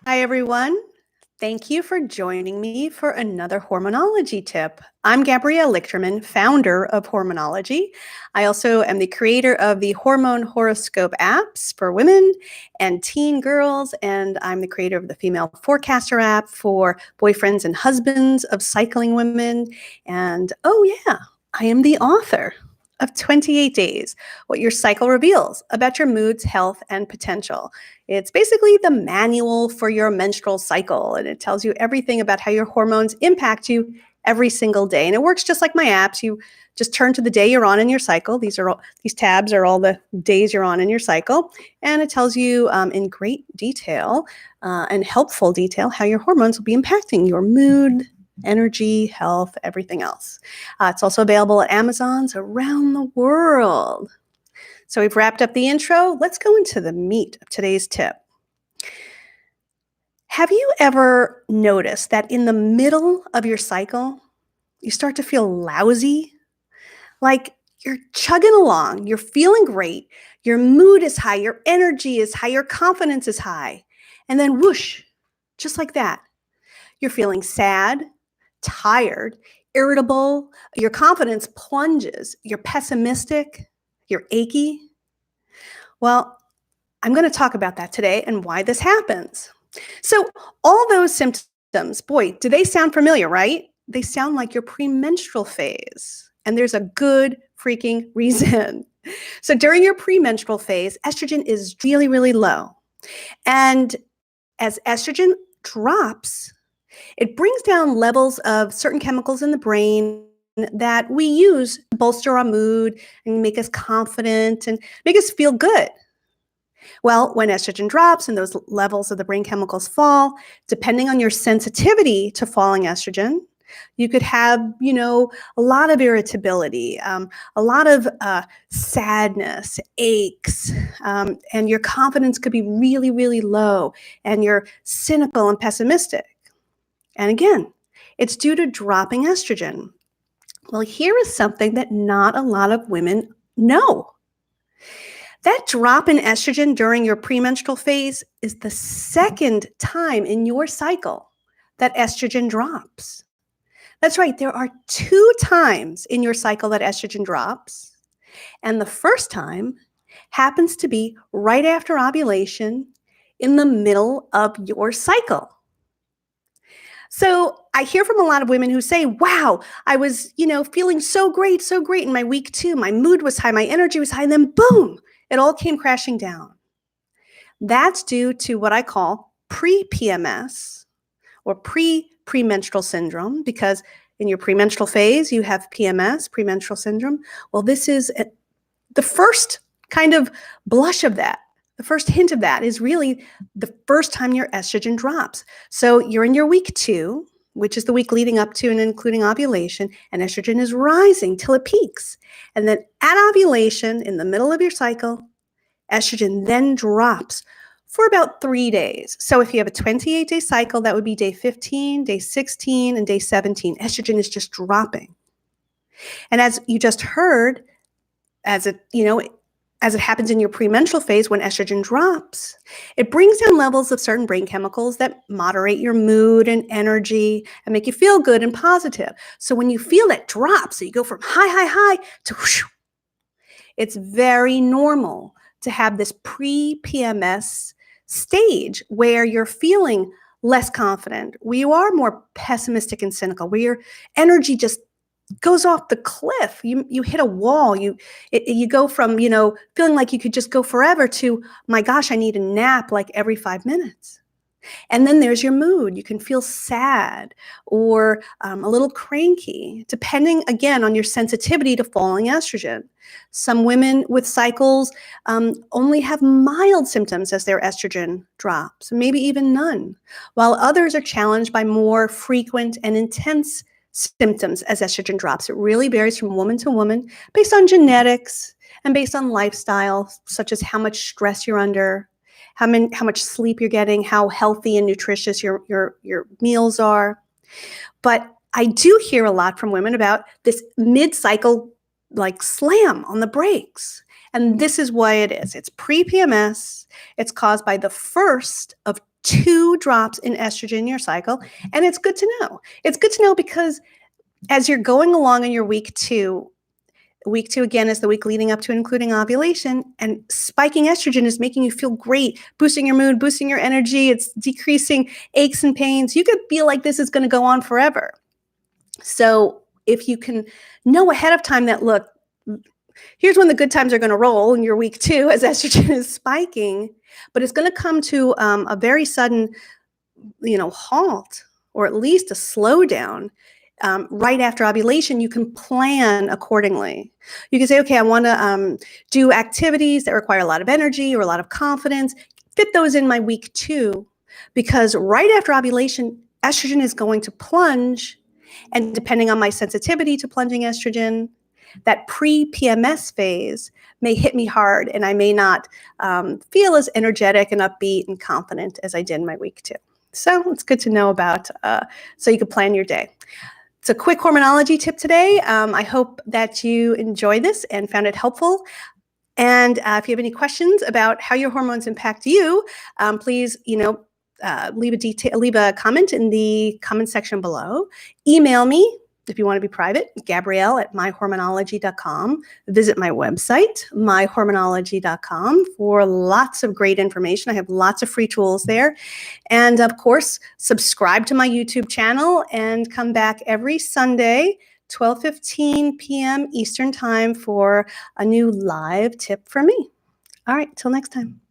Hi, everyone. Thank you for joining me for another Hormonology tip. I'm Gabrielle Lichterman, founder of Hormonology. I also am the creator of the Hormone Horoscope apps for women and teen girls, and I'm the creator of the Female Forecaster app for boyfriends and husbands of cycling women. And oh yeah, I am the author of 28 Days, What Your Cycle Reveals About Your Moods, Health, and Potential. It's basically the manual for your menstrual cycle, and it tells you everything about how your hormones impact you every single day. And it works just like my apps. You just turn to the day you're on in your cycle. These tabs are all the days you're on in your cycle, and it tells you in great detail and helpful detail how your hormones will be impacting your mood, energy, health, everything else. It's also available at Amazons around the world. So we've wrapped up the intro. Let's go into the meat of today's tip. Have you ever noticed that in the middle of your cycle, you start to feel lousy? Like you're chugging along, you're feeling great, your mood is high, your energy is high, your confidence is high. And then whoosh, just like that, you're feeling sad, tired, irritable, your confidence plunges, you're pessimistic, you're achy. Well, I'm going to talk about that today and why this happens. So all those symptoms, boy, do they sound familiar, right? They sound like your premenstrual phase. And there's a good freaking reason. So during your premenstrual phase, estrogen is really, really low. And as estrogen drops, it brings down levels of certain chemicals in the brain that we use to bolster our mood and make us confident and make us feel good. Well, when estrogen drops and those levels of the brain chemicals fall, depending on your sensitivity to falling estrogen, you could have, a lot of irritability, a lot of sadness, aches, and your confidence could be really, really low, and you're cynical and pessimistic. And again, it's due to dropping estrogen. Well, here is something that not a lot of women know. That drop in estrogen during your premenstrual phase is the second time in your cycle that estrogen drops. That's right, there are 2 times in your cycle that estrogen drops, and the first time happens to be right after ovulation in the middle of your cycle. So I hear from a lot of women who say, wow, I was, feeling so great in my week 2. My mood was high, my energy was high, and then boom, it all came crashing down. That's due to what I call pre-PMS or premenstrual syndrome, because in your premenstrual phase, you have PMS, premenstrual syndrome. Well, this is the first kind of blush of that. The first hint of that is really the first time your estrogen drops. So you're in your week 2, which is the week leading up to and including ovulation, and estrogen is rising till it peaks. And then at ovulation, in the middle of your cycle, estrogen then drops for about 3 days. So if you have a 28-day cycle, that would be day 15, day 16, and day 17. Estrogen is just dropping. And as you just heard, as it happens in your premenstrual phase, when estrogen drops, it brings down levels of certain brain chemicals that moderate your mood and energy and make you feel good and positive. So when you feel that drop, so you go from high to whoosh, it's very normal to have this pre-PMS stage where you're feeling less confident, where you are more pessimistic and cynical, where your energy just goes off the cliff. You hit a wall. You go from, feeling like you could just go forever to, my gosh, I need a nap like every 5 minutes. And then there's your mood. You can feel sad or a little cranky, depending, again, on your sensitivity to falling estrogen. Some women with cycles only have mild symptoms as their estrogen drops, maybe even none, while others are challenged by more frequent and intense symptoms as estrogen drops. It really varies from woman to woman based on genetics and based on lifestyle, such as how much stress you're under, how much sleep you're getting, how healthy and nutritious your meals are. But I do hear a lot from women about this mid-cycle like slam on the brakes. And this is why it is. It's pre-PMS. It's caused by the first of 2 drops in estrogen in your cycle, and it's good to know. It's good to know because as you're going along in your week 2 again is the week leading up to and including ovulation, and spiking estrogen is making you feel great, boosting your mood, boosting your energy. It's decreasing aches and pains. You could feel like this is going to go on forever. So if you can know ahead of time that, look, here's when the good times are going to roll in your week 2 as estrogen is spiking, but it's going to come to a very sudden, halt, or at least a slowdown right after ovulation. You can plan accordingly. You can say, okay, I want to do activities that require a lot of energy or a lot of confidence, fit those in my week 2, because right after ovulation, estrogen is going to plunge. And depending on my sensitivity to plunging estrogen, that pre-PMS phase may hit me hard, and I may not feel as energetic and upbeat and confident as I did in my week 2. So it's good to know about, so you can plan your day. It's a quick hormonology tip today. I hope that you enjoyed this and found it helpful. And if you have any questions about how your hormones impact you, please, leave a comment in the comment section below. Email me if you want to be private, Gabrielle@myhormonology.com. Visit my website, myhormonology.com, for lots of great information. I have lots of free tools there. And of course, subscribe to my YouTube channel and come back every Sunday, 12:15 p.m. Eastern Time, for a new live tip from me. All right, till next time.